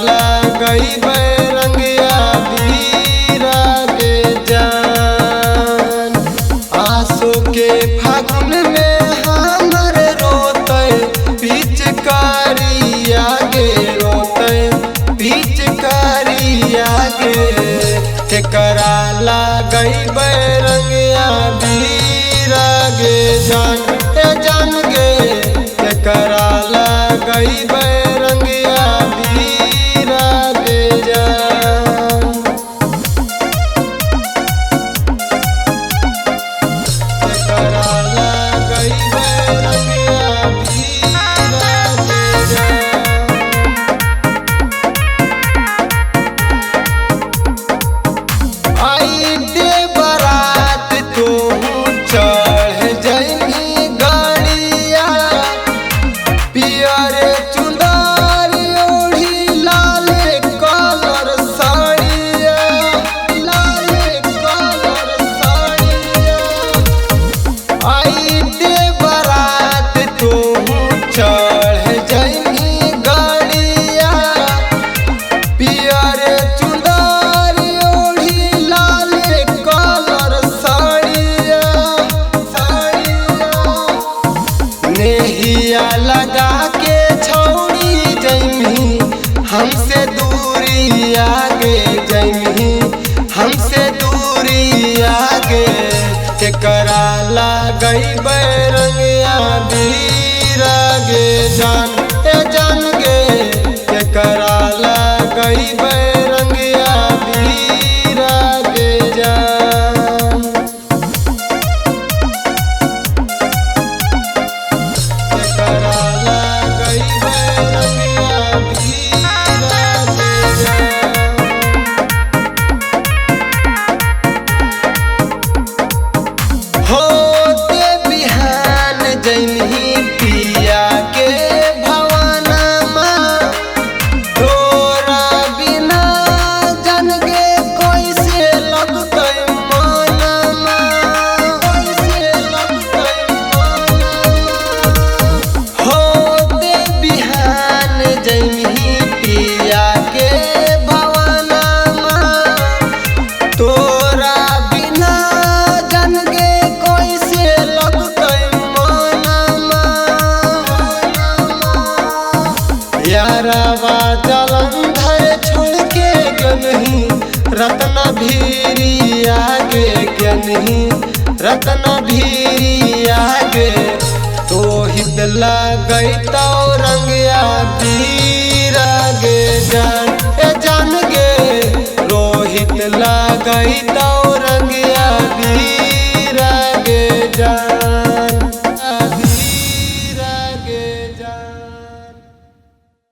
लगई रंगिया बीरा के जान। आंसू के फागुन में हमर रोते पिचकारिया गे रोते पिचकारिया गे। केकरा लगई रंगिया बीरा गे जान जान गे। केकरा लगई रंगिया बीरा गे जान। केकरा लगई रंगिया बीरा गे जान। आई दे बारात तू चढ़ जइनी गाड़िया। पियर चुंदर ओढ़ी लाल कलर साड़िया लाल कलर साड़िया। आई दे बारात तू चढ़ जइनी गाड़िया। पियर चुंदर ओढ़ी लाल कलर साड़िया साड़िया। नेहिया लगा के छौड़ी जइमी हमसे दूरी आगे जइमी हमसे दूरी आगे। केकरा लगई रंगिया बीरा गे जान जान गे। केकरा लगई रंगिया बीरा गे जान। केकरा लगई रंगिया बीरा गे जान। होते बिहान जइनी पिया के भवनमा। तोरा बिना जन गे कैसे लगतै मनमा कैसे लगतै मनमा। होते बिहान जइनी पिया के भवनमा। तोरा बिना जन गे कैसे लगतै मनमा। यारवा जलंधर छोड़ के गनही रत्न भीरी आगे गनही रत्न भीरी आगे। तो हित लगई तो रंगिया बीरा